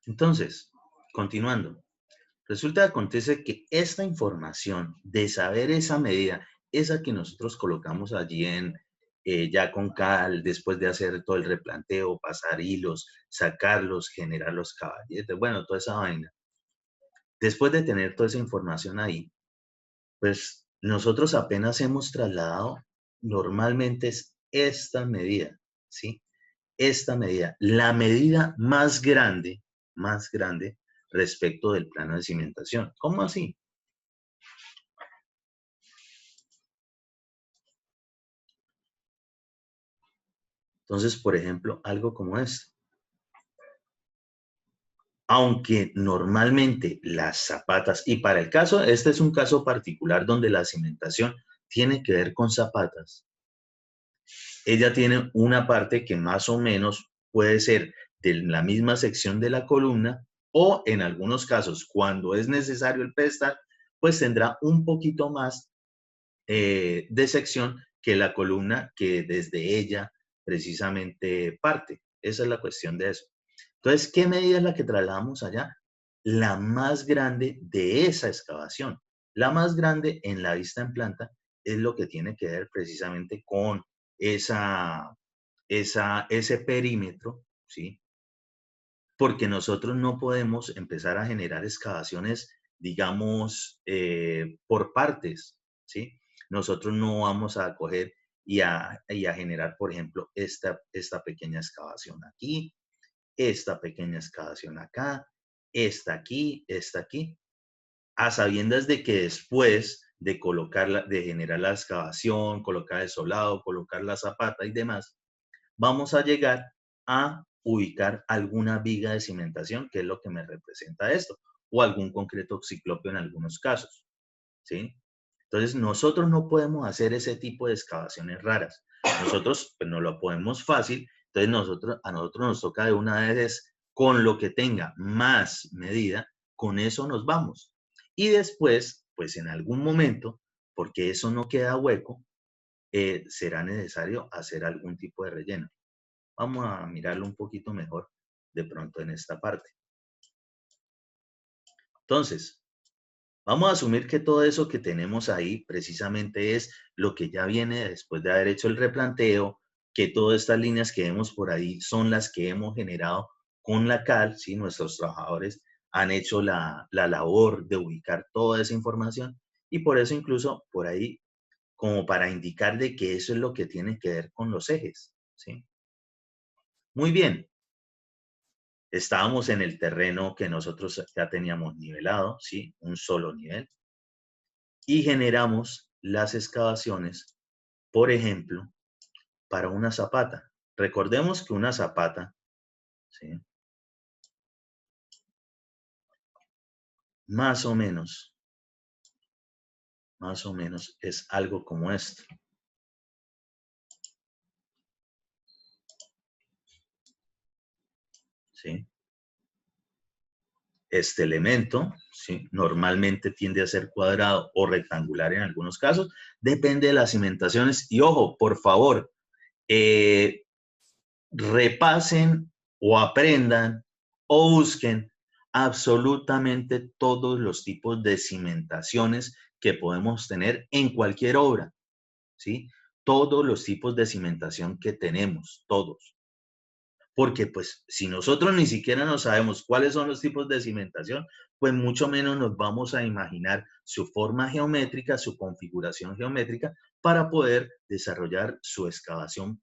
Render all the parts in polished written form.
Entonces, continuando, resulta que acontece que esta información de saber esa medida, esa que nosotros colocamos allí ya con cal, después de hacer todo el replanteo, pasar hilos, sacarlos, generar los caballetes, bueno, toda esa vaina. Después de tener toda esa información ahí, pues nosotros apenas hemos trasladado, normalmente es esta medida, ¿sí? Esta medida, la medida más grande respecto del plano de cimentación. ¿Cómo así? Entonces, por ejemplo, algo como esto. Aunque normalmente las zapatas, y para el caso, este es un caso particular donde la cimentación tiene que ver con zapatas. Ella tiene una parte que más o menos puede ser de la misma sección de la columna o en algunos casos, cuando es necesario el pedestal, pues tendrá un poquito más de sección que la columna que desde ella precisamente parte. Esa es la cuestión de eso. Entonces, ¿qué medida es la que trasladamos allá? La más grande de esa excavación. La más grande en la vista en planta es lo que tiene que ver precisamente con ese perímetro, ¿sí? Porque nosotros no podemos empezar a generar excavaciones, digamos, por partes, ¿sí? Nosotros no vamos a coger y a generar, por ejemplo, esta pequeña excavación aquí, esta pequeña excavación acá, esta aquí, a sabiendas de que después de colocarla, de generar la excavación, colocar el solado, colocar la zapata y demás, vamos a llegar a ubicar alguna viga de cimentación, que es lo que me representa esto, o algún concreto ciclópeo en algunos casos, ¿sí? Entonces, nosotros no podemos hacer ese tipo de excavaciones raras. Nosotros, pues, no lo podemos fácil, entonces a nosotros nos toca de una vez con lo que tenga más medida, con eso nos vamos. Y después, pues en algún momento, porque eso no queda hueco, será necesario hacer algún tipo de relleno. Vamos a mirarlo un poquito mejor de pronto en esta parte. Entonces, vamos a asumir que todo eso que tenemos ahí precisamente es lo que ya viene después de haber hecho el replanteo, que todas estas líneas que vemos por ahí son las que hemos generado con la cal, ¿sí? Nuestros trabajadores han hecho la labor de ubicar toda esa información y por eso incluso por ahí como para indicar de que eso es lo que tiene que ver con los ejes, ¿sí? Muy bien. Estábamos en el terreno que nosotros ya teníamos nivelado, ¿sí? Un solo nivel. Y generamos las excavaciones, por ejemplo, para una zapata. Recordemos que una zapata, ¿sí? Más o menos es algo como esto, ¿sí? Este elemento, ¿sí? Normalmente tiende a ser cuadrado o rectangular en algunos casos, depende de las cimentaciones. Y ojo, por favor, repasen o aprendan o busquen absolutamente todos los tipos de cimentaciones que podemos tener en cualquier obra, ¿sí? Todos los tipos de cimentación que tenemos, todos. Porque pues si nosotros ni siquiera no sabemos cuáles son los tipos de cimentación, pues mucho menos nos vamos a imaginar su forma geométrica, su configuración geométrica para poder desarrollar su excavación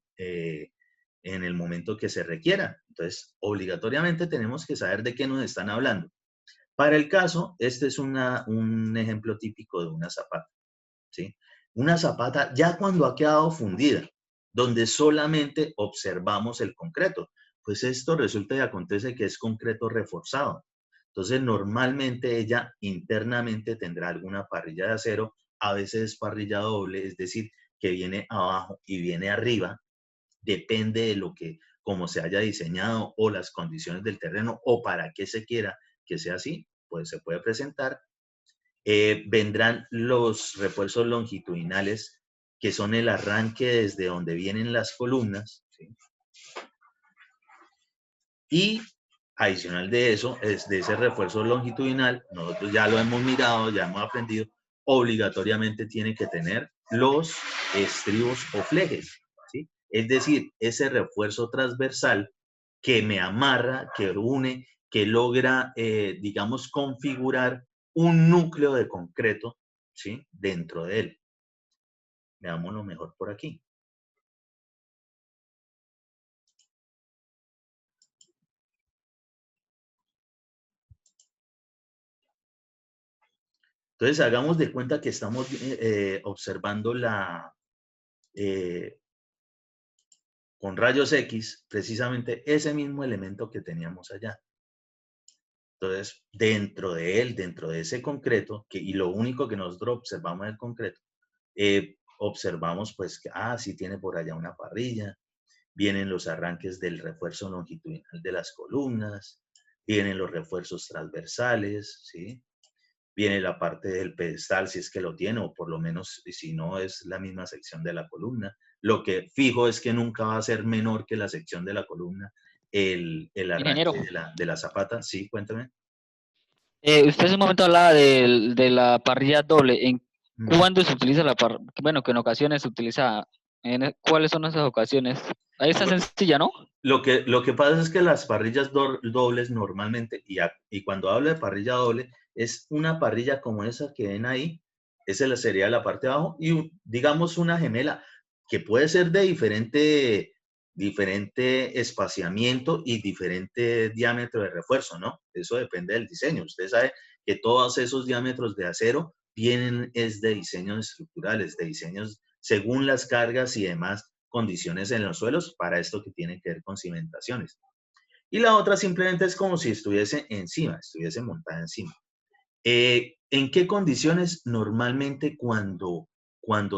en el momento que se requiera. Entonces, obligatoriamente tenemos que saber de qué nos están hablando. Para el caso, este es un ejemplo típico de una zapata, ¿sí? Una zapata ya cuando ha quedado fundida, donde solamente observamos el concreto, pues esto resulta y acontece que es concreto reforzado. Entonces, normalmente ella internamente tendrá alguna parrilla de acero, a veces es parrilla doble, es decir, que viene abajo y viene arriba, depende de lo que, como se haya diseñado o las condiciones del terreno o para qué se quiera que sea así, pues se puede presentar. Vendrán los refuerzos longitudinales, que son el arranque desde donde vienen las columnas, ¿sí? Y adicional de eso, es de ese refuerzo longitudinal, nosotros ya lo hemos mirado, ya hemos aprendido, obligatoriamente tiene que tener los estribos o flejes, ¿sí? Es decir, ese refuerzo transversal que me amarra, que une, que logra, digamos, configurar un núcleo de concreto, ¿sí? Dentro de él. Veámoslo mejor por aquí. Entonces, hagamos de cuenta que estamos observando eh, con rayos X, precisamente ese mismo elemento que teníamos allá. Entonces, dentro de él, dentro de ese concreto, y lo único que nosotros observamos es el concreto, observamos pues que, sí tiene por allá una parrilla, vienen los arranques del refuerzo longitudinal de las columnas, vienen los refuerzos transversales, ¿sí? Viene la parte del pedestal si es que lo tiene, o por lo menos si no es la misma sección de la columna. Lo que fijo es que nunca va a ser menor que la sección de la columna, el Ingeniero, arranque de la zapata. Sí, cuéntame. usted hace un momento hablaba de la parrilla doble. ¿En Mm. cuándo se utiliza la parrilla? Bueno, que en ocasiones se utiliza. ¿Cuáles son esas ocasiones? Ahí está Lo, sencilla, ¿no? lo que pasa es que las parrillas dobles normalmente, y cuando hablo de parrilla doble, es una parrilla como esa que ven ahí, esa sería la parte de abajo, y digamos una gemela que puede ser de diferente espaciamiento y diferente diámetro de refuerzo, ¿no? Eso depende del diseño. Usted sabe que todos esos diámetros de acero vienen es de diseños estructurales, de diseños según las cargas y demás condiciones en los suelos para esto que tiene que ver con cimentaciones. Y la otra simplemente es como si estuviese encima, estuviese montada encima. ¿En qué condiciones? Normalmente cuando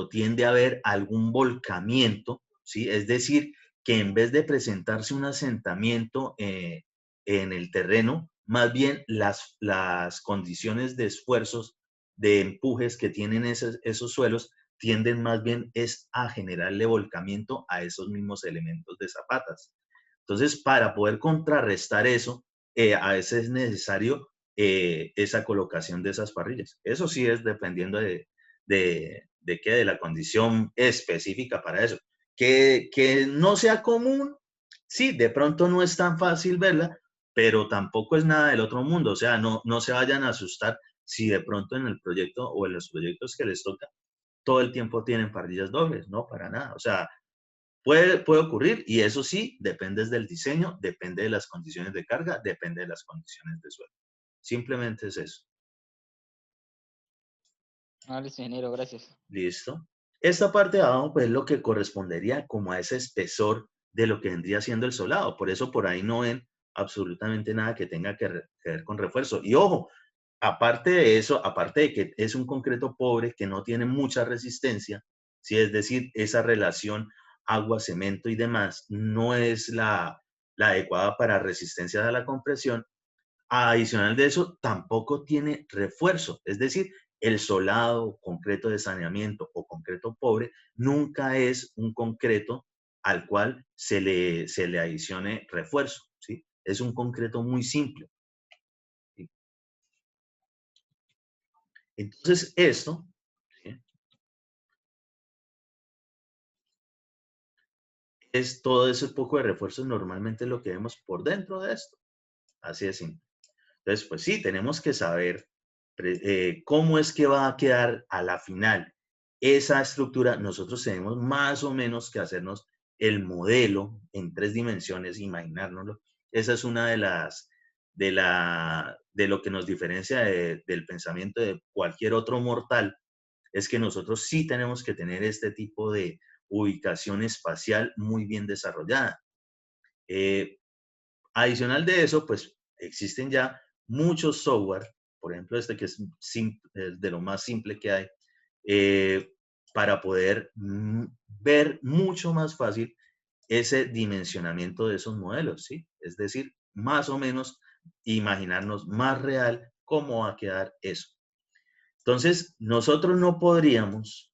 tiende a haber algún volcamiento, ¿sí? Es decir, que en vez de presentarse un asentamiento en el terreno, más bien las condiciones de esfuerzos, de empujes que tienen esos suelos, tienden más bien es a generarle volcamiento a esos mismos elementos de zapatas. Entonces, para poder contrarrestar eso, a veces es necesario esa colocación de esas parrillas. Eso sí es dependiendo de la condición específica para eso. Que no sea común, sí, de pronto no es tan fácil verla, pero tampoco es nada del otro mundo. O sea, no se vayan a asustar si de pronto en el proyecto o en los proyectos que les toca todo el tiempo tienen parrillas dobles, no, para nada. O sea, puede ocurrir y eso sí, depende del diseño, depende de las condiciones de carga, depende de las condiciones de suelo. Simplemente es eso. Ah, listo, ingeniero, gracias. ¿Listo? Esta parte de abajo, pues, es lo que correspondería como a ese espesor de lo que vendría siendo el solado. Por eso por ahí no ven absolutamente nada que tenga que ver con refuerzo. Y ojo, aparte de eso, aparte de que es un concreto pobre que no tiene mucha resistencia, ¿sí? Es decir, esa relación agua, cemento y demás no es la adecuada para resistencia a la compresión. Adicional de eso, tampoco tiene refuerzo, es decir, el solado, concreto de saneamiento o concreto pobre nunca es un concreto al cual se le adicione refuerzo, ¿sí? Es un concreto muy simple, ¿sí? Entonces, esto, ¿sí? Es todo ese poco de refuerzo normalmente lo que vemos por dentro de esto, así de simple. Entonces, pues sí, tenemos que saber cómo es que va a quedar a la final esa estructura. Nosotros tenemos más o menos que hacernos el modelo en 3 dimensiones, imaginárnoslo. Esa es una de de lo que nos diferencia del pensamiento de cualquier otro mortal, es que nosotros sí tenemos que tener este tipo de ubicación espacial muy bien desarrollada. Eh, Adicional de eso, pues existen ya muchos software, por ejemplo, este que es de lo más simple que hay, eh, para poder ver mucho más fácil ese dimensionamiento de esos modelos, ¿sí? Es decir, más o menos imaginarnos más real cómo va a quedar eso. Entonces, nosotros no podríamos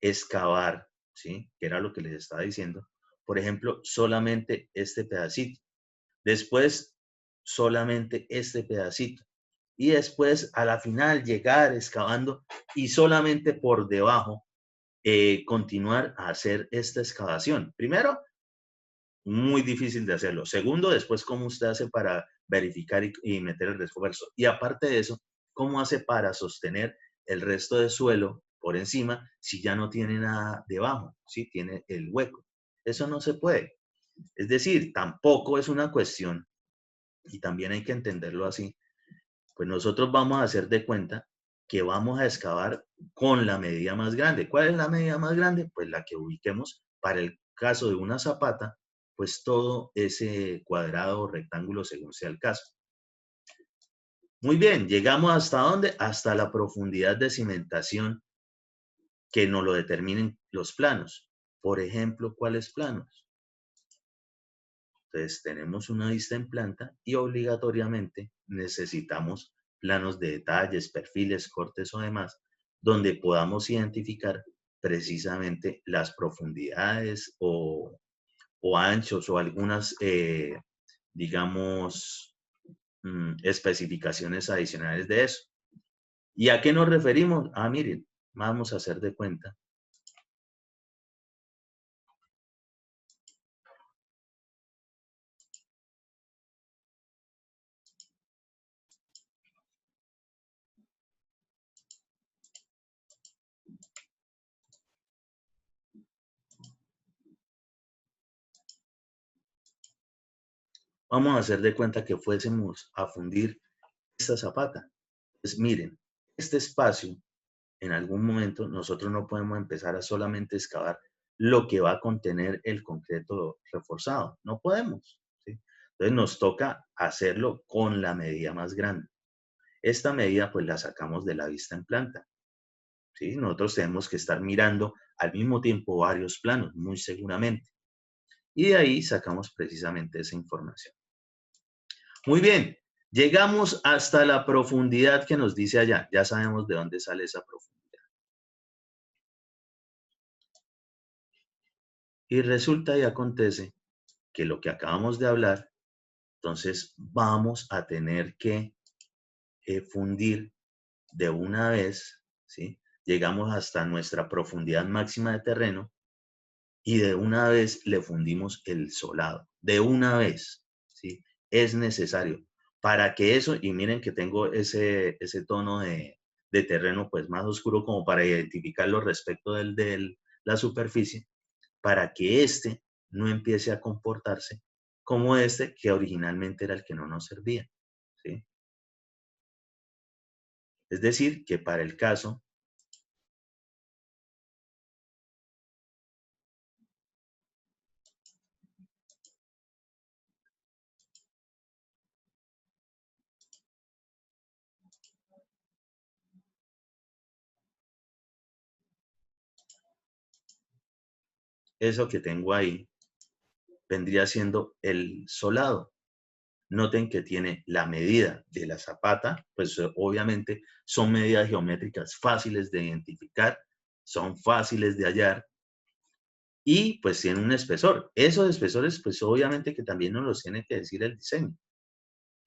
excavar, ¿sí? Que era lo que les estaba diciendo. Por ejemplo, solamente este pedacito. Después, solamente este pedacito. Y después, a la final, llegar excavando y solamente por debajo continuar a hacer esta excavación. Primero, muy difícil de hacerlo. Segundo, después, cómo usted hace para verificar y meter el refuerzo. Y aparte de eso, cómo hace para sostener el resto del suelo por encima si ya no tiene nada debajo, si tiene el hueco. Eso no se puede. Es decir, tampoco es una cuestión, y también hay que entenderlo así, pues nosotros vamos a hacer de cuenta que vamos a excavar con la medida más grande. ¿Cuál es la medida más grande? Pues la que ubiquemos para el caso de una zapata, pues todo ese cuadrado o rectángulo según sea el caso. Muy bien, llegamos hasta dónde? Hasta la profundidad de cimentación que nos lo determinen los planos. Por ejemplo, ¿cuáles planos? Entonces, tenemos una vista en planta y obligatoriamente necesitamos planos de detalles, perfiles, cortes o demás, donde podamos identificar precisamente las profundidades o anchos o algunas, digamos, especificaciones adicionales de eso. ¿Y a qué nos referimos? Ah, miren, vamos a hacer de cuenta. Vamos a hacer de cuenta que fuésemos a fundir esta zapata. Pues miren, este espacio en algún momento nosotros no podemos empezar a solamente excavar lo que va a contener el concreto reforzado. No podemos, ¿sí? Entonces nos toca hacerlo con la medida más grande. Esta medida pues la sacamos de la vista en planta, ¿sí? Nosotros tenemos que estar mirando al mismo tiempo varios planos, muy seguramente. Y de ahí sacamos precisamente esa información. Muy bien, llegamos hasta la profundidad que nos dice allá. Ya sabemos de dónde sale esa profundidad. Y resulta y acontece que lo que acabamos de hablar, entonces vamos a tener que fundir de una vez, ¿sí? Llegamos hasta nuestra profundidad máxima de terreno y de una vez le fundimos el solado, de una vez, ¿sí? Es necesario para que eso, y miren que tengo ese tono de terreno pues más oscuro como para identificarlo respecto de la superficie, para que este no empiece a comportarse como este que originalmente era el que no nos servía, ¿sí? Es decir, que para el caso, eso que tengo ahí vendría siendo el solado. Noten que tiene la medida de la zapata, pues obviamente son medidas geométricas fáciles de identificar, son fáciles de hallar y pues tiene un espesor. Esos espesores pues obviamente que también nos los tiene que decir el diseño.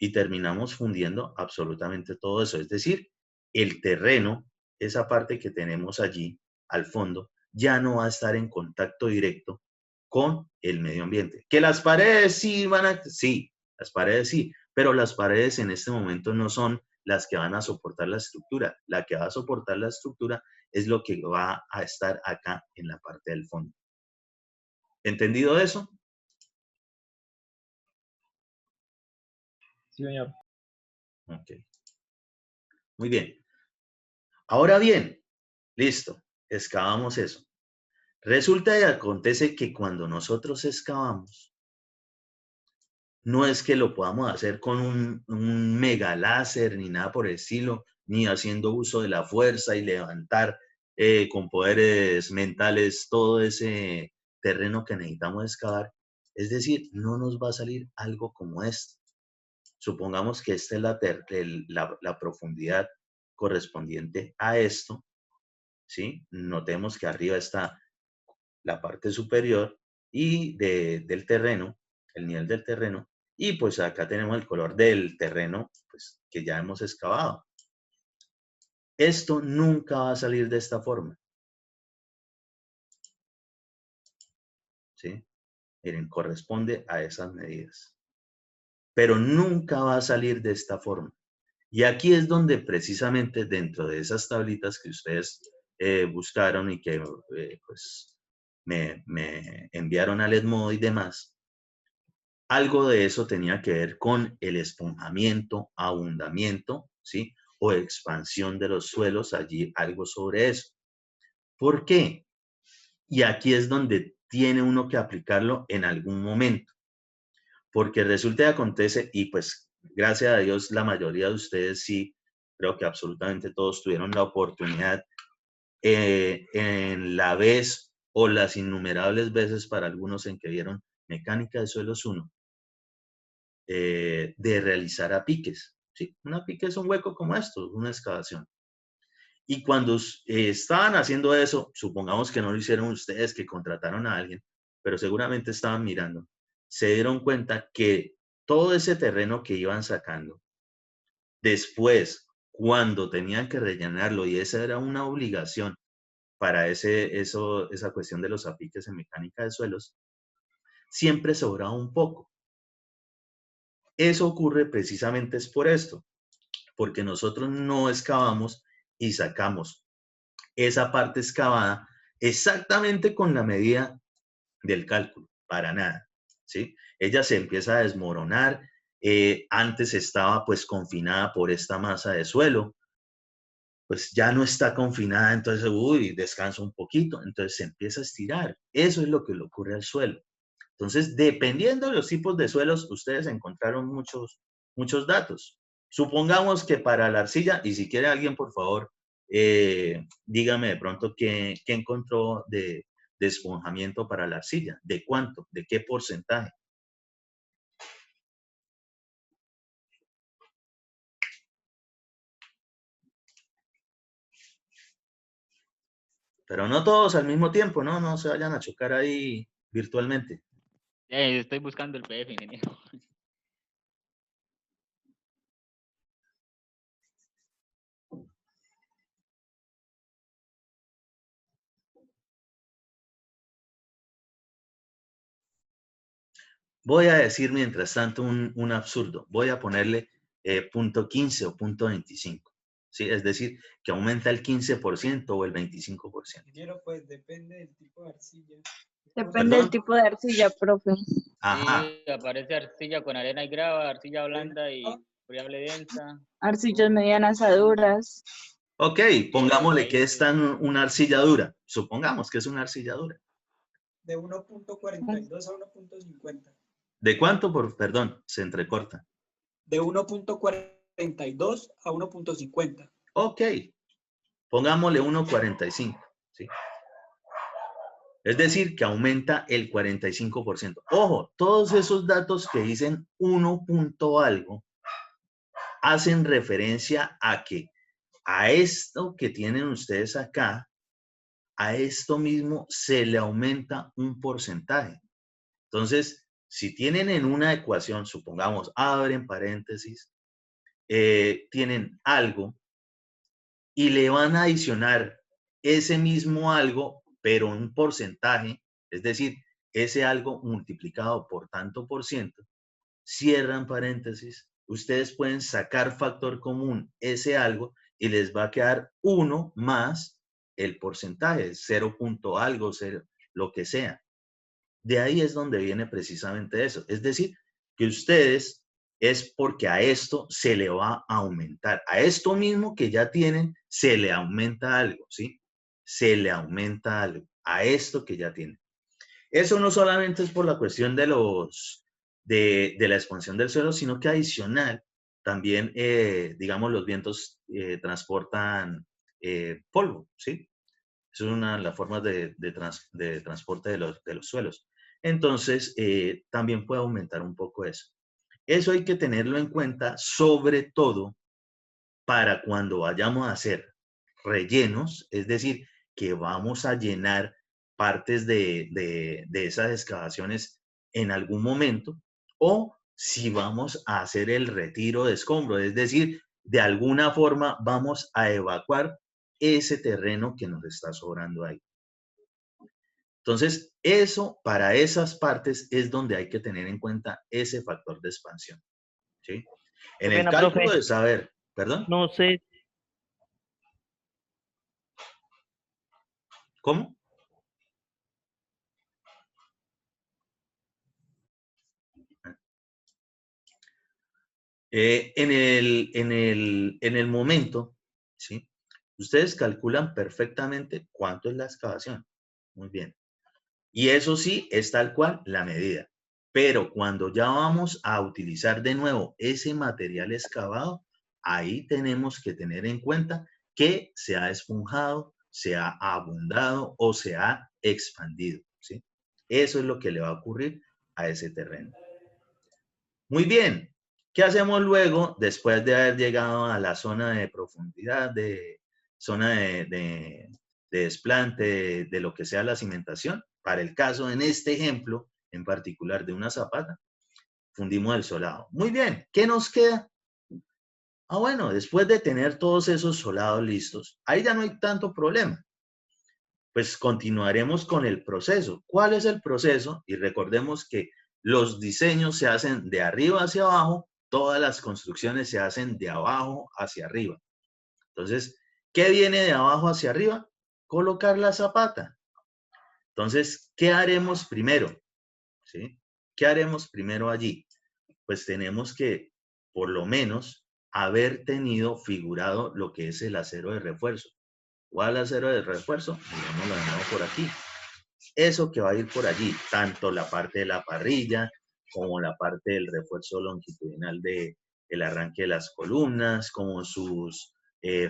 Y terminamos fundiendo absolutamente todo eso. Es decir, el terreno, esa parte que tenemos allí al fondo, ya no va a estar en contacto directo con el medio ambiente. Que las paredes sí van a, sí, las paredes sí, pero las paredes en este momento no son las que van a soportar la estructura. La que va a soportar la estructura es lo que va a estar acá en la parte del fondo. ¿Entendido eso? Sí, señor. Ok. Muy bien. Ahora bien, listo, excavamos eso. Resulta y acontece que cuando nosotros excavamos, no es que lo podamos hacer con un mega láser ni nada por el estilo, ni haciendo uso de la fuerza y levantar con poderes mentales todo ese terreno que necesitamos excavar. Es decir, no nos va a salir algo como esto. Supongamos que esta es la profundidad correspondiente a esto, ¿sí? Notemos que arriba está la parte superior y del terreno, el nivel del terreno, y pues acá tenemos el color del terreno pues, que ya hemos excavado. Esto nunca va a salir de esta forma. ¿Sí? Miren, corresponde a esas medidas. Pero nunca va a salir de esta forma. Y aquí es donde precisamente dentro de esas tablitas que ustedes buscaron y que pues me enviaron al Edmodo y demás, algo de eso tenía que ver con el esponjamiento, abundamiento, ¿sí? O expansión de los suelos, allí algo sobre eso. ¿Por qué? Y aquí es donde tiene uno que aplicarlo en algún momento. Porque resulta y acontece, y pues gracias a Dios la mayoría de ustedes sí, creo que absolutamente todos tuvieron la oportunidad en la vez o las innumerables veces para algunos en que vieron Mecánica de Suelos 1, de realizar apiques. ¿Sí? Un apique es un hueco como esto, una excavación. Y cuando estaban haciendo eso, supongamos que no lo hicieron ustedes, que contrataron a alguien, pero seguramente estaban mirando, se dieron cuenta que todo ese terreno que iban sacando, después, cuando tenían que rellenarlo, y esa era una obligación para esa cuestión de los apiques en mecánica de suelos, siempre sobraba un poco. Eso ocurre precisamente es por esto, porque nosotros no excavamos y sacamos esa parte excavada exactamente con la medida del cálculo, para nada, ¿sí? Ella se empieza a desmoronar, antes estaba pues confinada por esta masa de suelo, pues ya no está confinada, entonces, uy, descansa un poquito, entonces se empieza a estirar. Eso es lo que le ocurre al suelo. Entonces, dependiendo de los tipos de suelos, ustedes encontraron muchos datos. Supongamos que para la arcilla, y si quiere alguien, por favor, dígame de pronto qué encontró de esponjamiento para la arcilla, de cuánto, de qué porcentaje. Pero no todos al mismo tiempo, ¿no? No se vayan a chocar ahí virtualmente. Estoy buscando el PDF, ingeniero. Voy a decir mientras tanto un absurdo. Voy a ponerle punto 15 o punto 25. ¿Sí? Es decir, que aumenta el 15% o el 25%. Ingeniero, pues depende del tipo de arcilla. Depende del tipo de arcilla, profe. Ajá. Sí, aparece arcilla con arena y grava, arcilla blanda y friable densa. Arcillas medianas a duras. Ok, pongámosle que es una arcilla dura. Supongamos que es una arcilla dura. De 1.42 a 1.50. ¿De cuánto? Perdón, se entrecorta. De 1.42 a 1.50. Ok, pongámosle 1.45. ¿Sí? Es decir, que aumenta el 45%. Ojo, todos esos datos que dicen 1 punto algo hacen referencia a que a esto que tienen ustedes acá, a esto mismo se le aumenta un porcentaje. Entonces, si tienen en una ecuación, supongamos, abren paréntesis, tienen algo y le van a adicionar ese mismo algo, pero un porcentaje, es decir, ese algo multiplicado por tanto por ciento, cierran paréntesis, ustedes pueden sacar factor común ese algo y les va a quedar 1 más el porcentaje, 0 punto algo, 0, lo que sea. De ahí es donde viene precisamente eso. Es decir, que ustedes es porque a esto se le va a aumentar. A esto mismo que ya tienen, se le aumenta algo, ¿sí? Se le aumenta algo. A esto que ya tienen. Eso no solamente es por la cuestión de la expansión del suelo, sino que adicional, también, digamos, los vientos transportan polvo, ¿sí? Esa es una de las formas de transporte de los suelos. Entonces, también puede aumentar un poco eso. Eso hay que tenerlo en cuenta, sobre todo para cuando vayamos a hacer rellenos, es decir, que vamos a llenar partes de esas excavaciones en algún momento, o si vamos a hacer el retiro de escombros, es decir, de alguna forma vamos a evacuar ese terreno que nos está sobrando ahí. Entonces, eso, para esas partes es donde hay que tener en cuenta ese factor de expansión, ¿sí? En el Pena, cálculo profe, de saber, ¿perdón? no sé, ¿Cómo? En el momento, ¿sí? Ustedes calculan perfectamente cuánto es la excavación. Muy bien. Y eso sí, es tal cual la medida. Pero cuando ya vamos a utilizar de nuevo ese material excavado, ahí tenemos que tener en cuenta que se ha esponjado, se ha abundado o se ha expandido, ¿sí? Eso es lo que le va a ocurrir a ese terreno. Muy bien. ¿Qué hacemos luego después de haber llegado a la zona de profundidad, zona de desplante, de lo que sea la cimentación? Para el caso, en este ejemplo, en particular de una zapata, fundimos el solado. Muy bien. ¿Qué nos queda? Ah, bueno, después de tener todos esos solados listos, ahí ya no hay tanto problema. Pues continuaremos con el proceso. ¿Cuál es el proceso? Y recordemos que los diseños se hacen de arriba hacia abajo, todas las construcciones se hacen de abajo hacia arriba. Entonces, ¿qué viene de abajo hacia arriba? Colocar la zapata. Entonces, ¿qué haremos primero? ¿Sí? ¿Qué haremos primero allí? Pues tenemos que, por lo menos, haber tenido figurado lo que es el acero de refuerzo. ¿Cuál acero de refuerzo? Digámoslo de nuevo por aquí. Eso que va a ir por allí, tanto la parte de la parrilla como la parte del refuerzo longitudinal del arranque de las columnas, como sus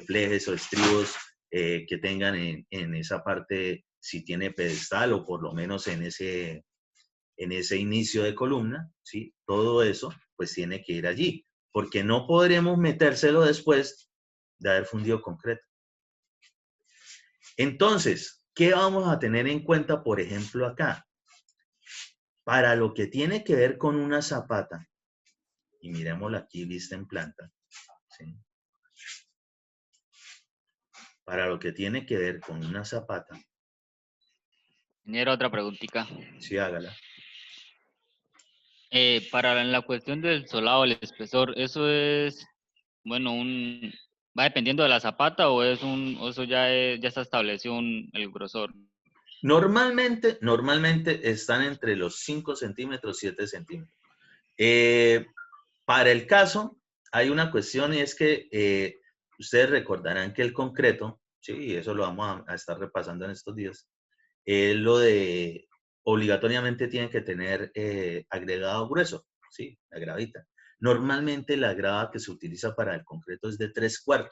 flejes o estribos que tengan en esa parte, si tiene pedestal o por lo menos en ese inicio de columna, ¿sí? Todo eso pues tiene que ir allí, porque no podremos metérselo después de haber fundido concreto. Entonces, ¿qué vamos a tener en cuenta, por ejemplo, acá? Para lo que tiene que ver con una zapata, y miremosla aquí vista en planta, ¿sí? Para lo que tiene que ver con una zapata, Ingeniero, otra preguntita. sí, hágala. Para la cuestión del solado, el espesor, ¿eso es, bueno, va dependiendo de la zapata o o eso ya está establecido el grosor? Normalmente están entre los 5 centímetros, 7 centímetros. Para el caso, hay una cuestión y es que ustedes recordarán que el concreto, sí, y eso lo vamos a estar repasando en estos días, lo de obligatoriamente tiene que tener agregado grueso, sí, la gravita. Normalmente la grava que se utiliza para el concreto es de 3/4.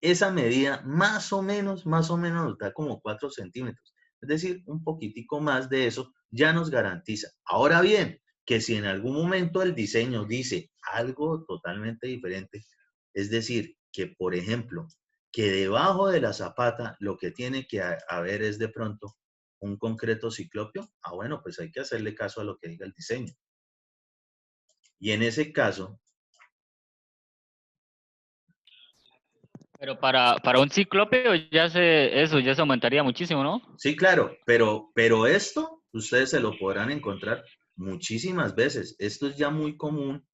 esa medida más o menos nos da como 4 centímetros. Es decir, un poquitico más de eso ya nos garantiza. Ahora bien, que si en algún momento el diseño dice algo totalmente diferente, es decir, que por ejemplo, que debajo de la zapata lo que tiene que haber es de pronto un concreto ciclopio, bueno, pues hay que hacerle caso a lo que diga el diseño. Y en ese caso, Pero para un ciclópeo eso ya se aumentaría muchísimo, ¿no? sí, claro, pero esto ustedes se lo podrán encontrar muchísimas veces. Esto es ya muy común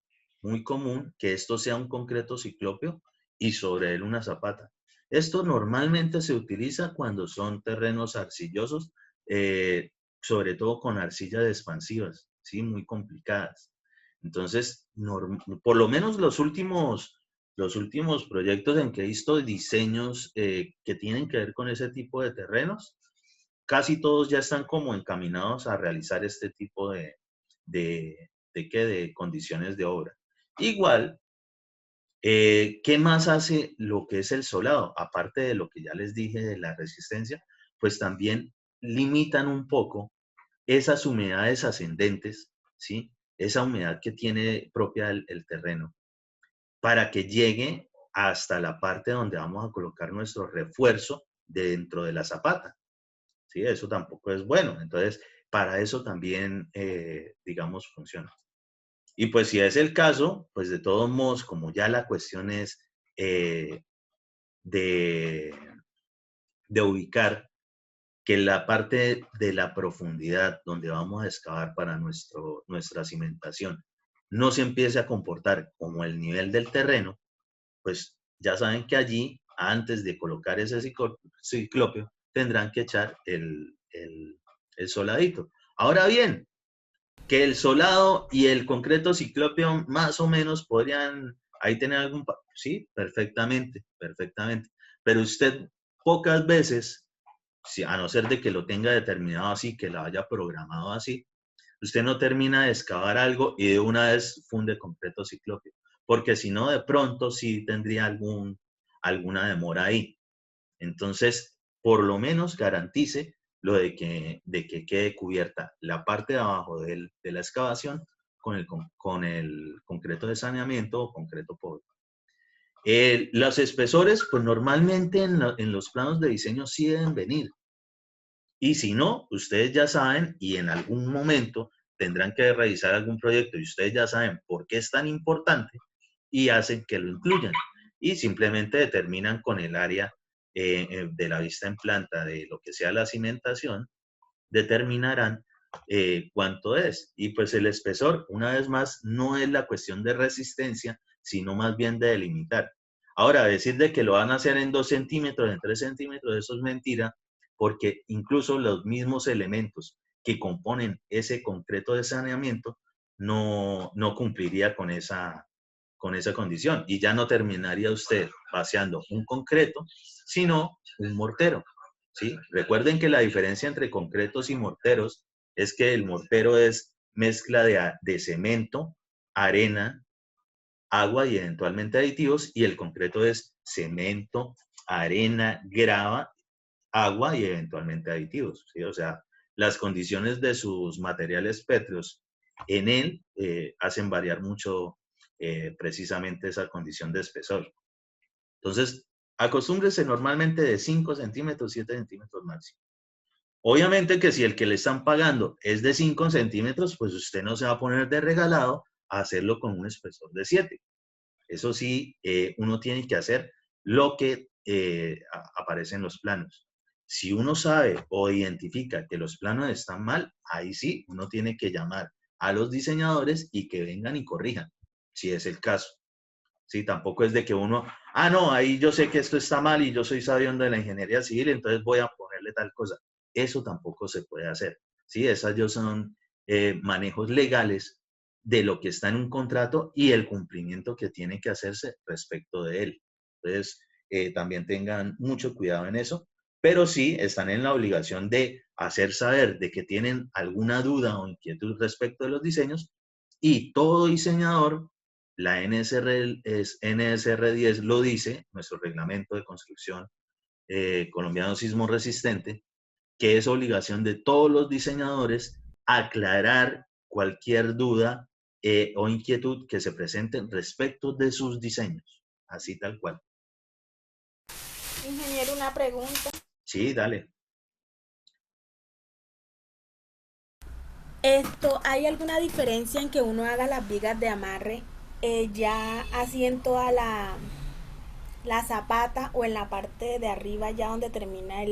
que esto sea un concreto ciclópeo y sobre él una zapata. Esto normalmente se utiliza cuando son terrenos arcillosos, eh, sobre todo con arcillas expansivas, ¿sí? Muy complicadas. Entonces, por lo menos los últimos proyectos en que he visto diseños que tienen que ver con ese tipo de terrenos, casi todos ya están como encaminados a realizar este tipo de condiciones de obra. Igual, ¿qué más hace lo que es el solado? Aparte de lo que ya les dije de la resistencia, pues también limitan un poco esas humedades ascendentes, ¿sí? Esa humedad que tiene propia el terreno, para que llegue hasta la parte donde vamos a colocar nuestro refuerzo dentro de la zapata. ¿Sí? Eso tampoco es bueno. Entonces, para eso también, digamos, funciona. Y pues si es el caso, pues de todos modos, como ya la cuestión es de, de ubicar que la parte de la profundidad donde vamos a excavar para nuestra cimentación no se empiece a comportar como el nivel del terreno, pues ya saben que allí, antes de colocar ese ciclopio, tendrán que echar el soladito. Ahora bien, que el solado y el concreto ciclopio más o menos podrían ahí tener algún... Sí, perfectamente, perfectamente. Pero usted pocas veces, a no ser de que lo tenga determinado así, que lo haya programado así, usted no termina de excavar algo y de una vez funde concreto ciclopio, porque si no, de pronto sí tendría alguna demora ahí. Entonces, por lo menos garantice lo de que quede cubierta la parte de abajo de la excavación con el concreto de saneamiento o concreto pobre. Los espesores, pues normalmente en los planos de diseño sí deben venir. Y si no, ustedes ya saben y en algún momento tendrán que revisar algún proyecto y ustedes ya saben por qué es tan importante y hacen que lo incluyan. Y simplemente determinan con el área de la vista en planta de lo que sea la cimentación, determinarán cuánto es. Y pues el espesor, una vez más, no es la cuestión de resistencia, sino más bien de delimitar. Ahora, decir de que lo van a hacer en 2 centímetros, en 3 centímetros, eso es mentira, porque incluso los mismos elementos que componen ese concreto de saneamiento no cumpliría con esa condición y ya no terminaría usted vaciando un concreto, sino un mortero. ¿Sí? Recuerden que la diferencia entre concretos y morteros es que el mortero es mezcla de cemento, arena, agua y eventualmente aditivos, y el concreto es cemento, arena, grava, agua y eventualmente aditivos. ¿Sí? O sea, las condiciones de sus materiales pétreos en él hacen variar mucho precisamente esa condición de espesor. Entonces, acostúmbrese normalmente de 5 centímetros, 7 centímetros máximo. Obviamente que si el que le están pagando es de 5 centímetros, pues usted no se va a poner de regalado a hacerlo con un espesor de 7. Eso sí, uno tiene que hacer lo que aparece en los planos. Si uno sabe o identifica que los planos están mal, ahí sí, uno tiene que llamar a los diseñadores y que vengan y corrijan, si es el caso. Sí, tampoco es de que uno, no, ahí yo sé que esto está mal y yo soy sabiendo de la ingeniería civil, entonces voy a ponerle tal cosa. Eso tampoco se puede hacer. Sí, esas ya son manejos legales de lo que está en un contrato y el cumplimiento que tiene que hacerse respecto de él. Entonces, también tengan mucho cuidado en eso, pero sí están en la obligación de hacer saber de que tienen alguna duda o inquietud respecto de los diseños y todo diseñador La NSR 10 lo dice, nuestro reglamento de construcción colombiano sismo resistente, que es obligación de todos los diseñadores aclarar cualquier duda o inquietud que se presente respecto de sus diseños, así tal cual. Ingeniero, una pregunta. Sí, dale. ¿Hay alguna diferencia en que uno haga las vigas de amarre ya así en toda la zapata o en la parte de arriba ya donde termina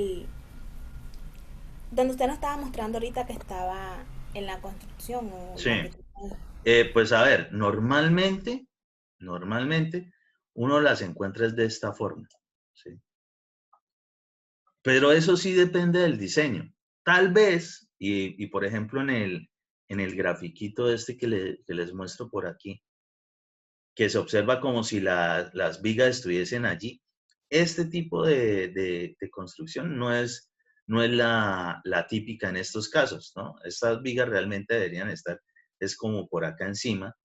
donde usted nos estaba mostrando ahorita que estaba en la construcción? Sí. Pues a ver, normalmente uno las encuentra de esta forma, ¿sí? Pero eso sí depende del diseño. Tal vez, y por ejemplo en el grafiquito este que les muestro por aquí, que se observa como si las vigas estuviesen allí, este tipo de construcción no es la típica en estos casos, ¿no? Estas vigas realmente deberían estar, es como por acá encima,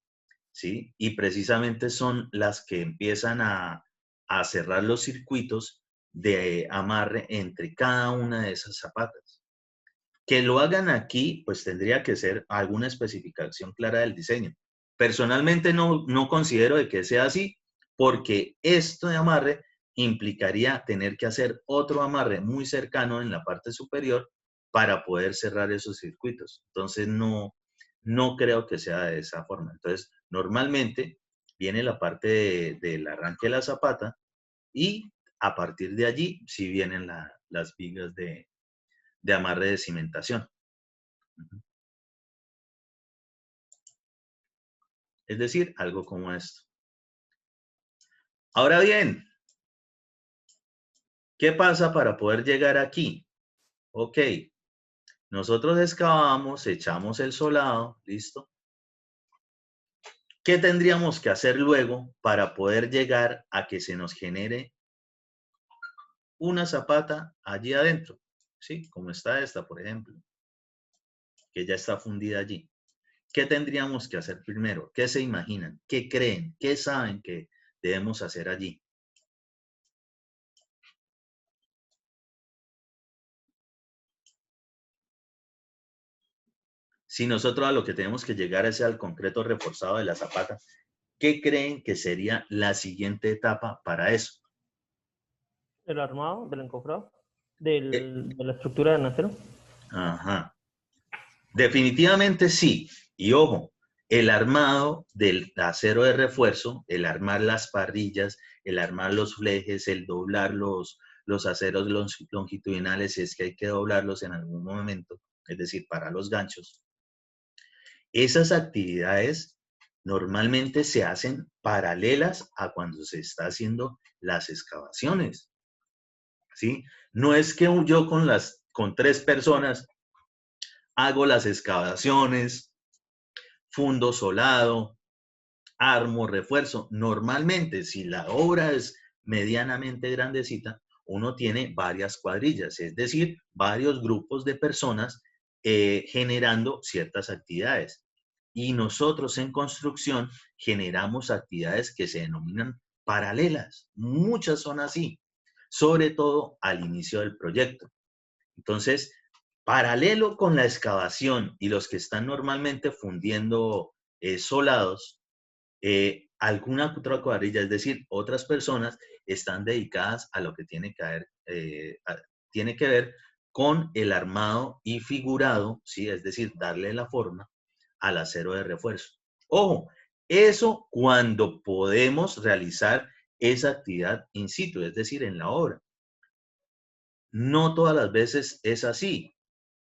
¿sí? Y precisamente son las que empiezan a cerrar los circuitos de amarre entre cada una de esas zapatas. Que lo hagan aquí, pues tendría que ser alguna especificación clara del diseño. Personalmente no considero de que sea así, porque esto de amarre implicaría tener que hacer otro amarre muy cercano en la parte superior para poder cerrar esos circuitos. Entonces no creo que sea de esa forma. Entonces, normalmente viene la parte del arranque de la zapata y a partir de allí sí vienen las vigas de amarre de cimentación. Es decir, algo como esto. Ahora bien, ¿qué pasa para poder llegar aquí? Ok, nosotros excavamos, echamos el solado, listo. ¿Qué tendríamos que hacer luego para poder llegar a que se nos genere una zapata allí adentro? ¿Sí? Como está esta, por ejemplo, que ya está fundida allí. ¿Qué tendríamos que hacer primero? ¿Qué se imaginan? ¿Qué creen? ¿Qué saben que debemos hacer allí? Si nosotros a lo que tenemos que llegar es al concreto reforzado de la zapata, ¿qué creen que sería la siguiente etapa para eso? El armado del encofrado, de la estructura del acero. Ajá. Definitivamente sí. Y ojo, el armado del acero de refuerzo, el armar las parrillas, el armar los flejes, el doblar los aceros longitudinales, si es que hay que doblarlos en algún momento, es decir, para los ganchos. Esas actividades normalmente se hacen paralelas a cuando se está haciendo las excavaciones, ¿sí? No es que yo con 3 personas hago las excavaciones, fundo solado, armo, refuerzo. Normalmente, si la obra es medianamente grandecita, uno tiene varias cuadrillas, es decir, varios grupos de personas generando ciertas actividades. Y nosotros en construcción generamos actividades que se denominan paralelas. Muchas son así, sobre todo al inicio del proyecto. Entonces, paralelo con la excavación y los que están normalmente fundiendo solados, alguna otra cuadrilla, es decir, otras personas están dedicadas a lo que tiene que ver con el armado y figurado, ¿sí? Es decir, darle la forma al acero de refuerzo. Ojo, eso cuando podemos realizar esa actividad in situ, es decir, en la obra. No todas las veces es así.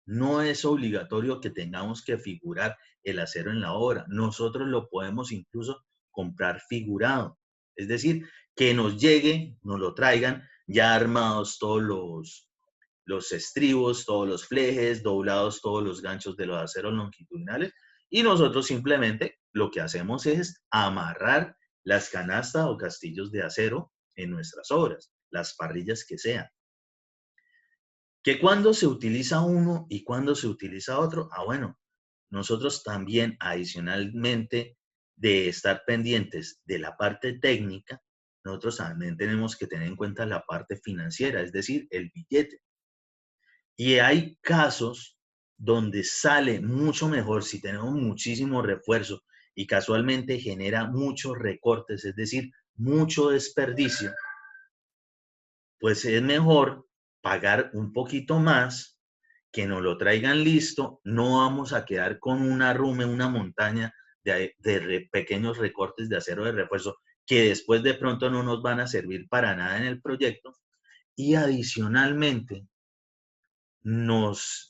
No es obligatorio que tengamos que figurar el acero en la obra. Nosotros lo podemos incluso comprar figurado. Es decir, que nos llegue, nos lo traigan ya armados todos los estribos, todos los flejes, doblados todos los ganchos de los aceros longitudinales, y nosotros simplemente lo que hacemos es amarrar las canastas o castillos de acero en nuestras obras, las parrillas que sean. ¿Que cuando se utiliza uno y cuando se utiliza otro? Ah, bueno, nosotros también adicionalmente de estar pendientes de la parte técnica, nosotros también tenemos que tener en cuenta la parte financiera, es decir, el billete. Y hay casos donde sale mucho mejor si tenemos muchísimo refuerzo y casualmente genera muchos recortes, es decir, mucho desperdicio, pues es mejor pagar un poquito más, que nos lo traigan listo, no vamos a quedar con una arrume, una montaña de pequeños recortes de acero de refuerzo que después de pronto no nos van a servir para nada en el proyecto, y adicionalmente nos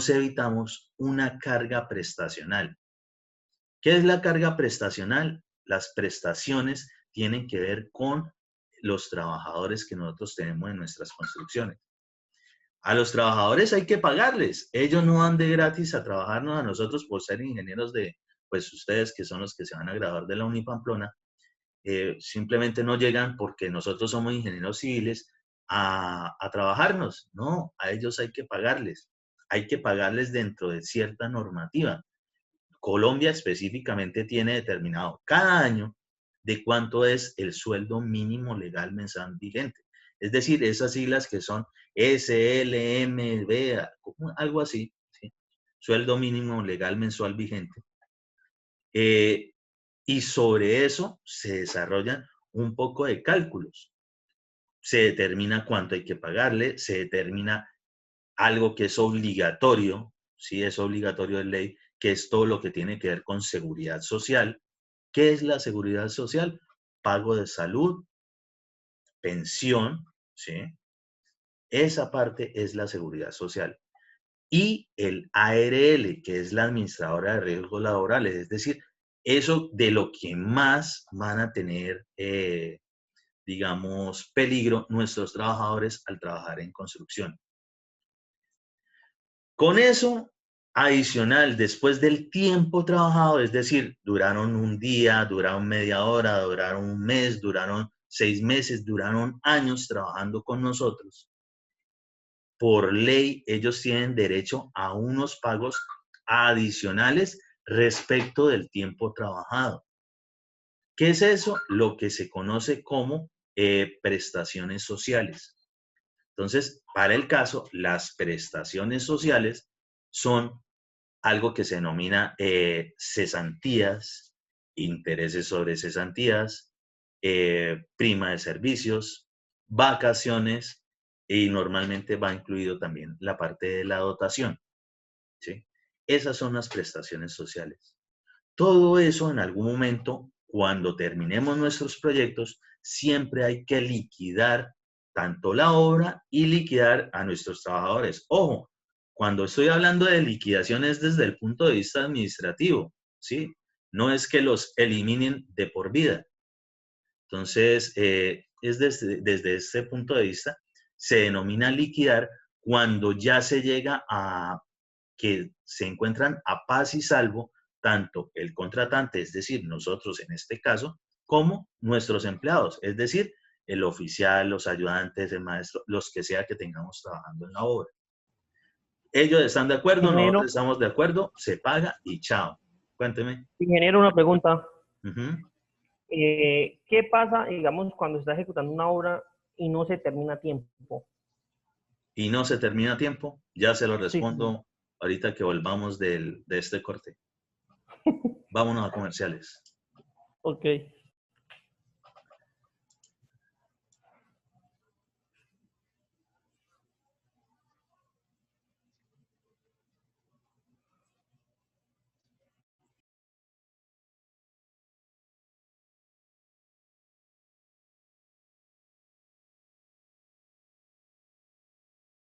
evitamos una carga prestacional. ¿Qué es la carga prestacional? Las prestaciones tienen que ver con los trabajadores que nosotros tenemos en nuestras construcciones. A los trabajadores hay que pagarles. Ellos no van de gratis a trabajarnos a nosotros por ser ingenieros pues ustedes que son los que se van a graduar de la Unipamplona, simplemente no llegan porque nosotros somos ingenieros civiles a trabajarnos. No, a ellos hay que pagarles. Hay que pagarles dentro de cierta normativa. Colombia específicamente tiene determinado cada año de cuánto es el sueldo mínimo legal mensual vigente. Es decir, esas siglas que son SLMB, algo así, ¿sí? Sueldo mínimo legal mensual vigente. Y sobre eso se desarrollan un poco de cálculos. Se determina cuánto hay que pagarle, se determina algo que es obligatorio, sí es obligatorio de ley, que es todo lo que tiene que ver con seguridad social. ¿Qué es la seguridad social? Pago de salud, pensión, ¿sí? Esa parte es la seguridad social. Y el ARL, que es la administradora de riesgos laborales, es decir, eso de lo que más van a tener, digamos, peligro nuestros trabajadores al trabajar en construcción. Con eso, adicional, después del tiempo trabajado, es decir, duraron un día, duraron media hora, duraron un mes, duraron 6 meses, duraron años trabajando con nosotros, por ley ellos tienen derecho a unos pagos adicionales respecto del tiempo trabajado. ¿Qué es eso? Lo que se conoce como prestaciones sociales. Entonces, para el caso, las prestaciones sociales son algo que se denomina cesantías, intereses sobre cesantías, prima de servicios, vacaciones, y normalmente va incluido también la parte de la dotación, ¿sí? Esas son las prestaciones sociales. Todo eso en algún momento, cuando terminemos nuestros proyectos, siempre hay que liquidar tanto la obra y liquidar a nuestros trabajadores. Ojo, cuando estoy hablando de liquidación es desde el punto de vista administrativo, ¿sí? No es que los eliminen de por vida. Entonces, es desde ese punto de vista, se denomina liquidar cuando ya se llega a que se encuentran a paz y salvo tanto el contratante, es decir, nosotros en este caso, como nuestros empleados, es decir, el oficial, los ayudantes, el maestro, los que sea que tengamos trabajando en la obra. Ellos están de acuerdo, Ingeniero, nosotros estamos de acuerdo, se paga y chao. Cuénteme. ingeniero, una pregunta. Uh-huh. ¿Qué pasa, digamos, cuando se está ejecutando una obra y no se termina a tiempo? Y no se termina a tiempo, ya se lo respondo Sí. ahorita que volvamos de este corte. Vámonos a comerciales. Ok.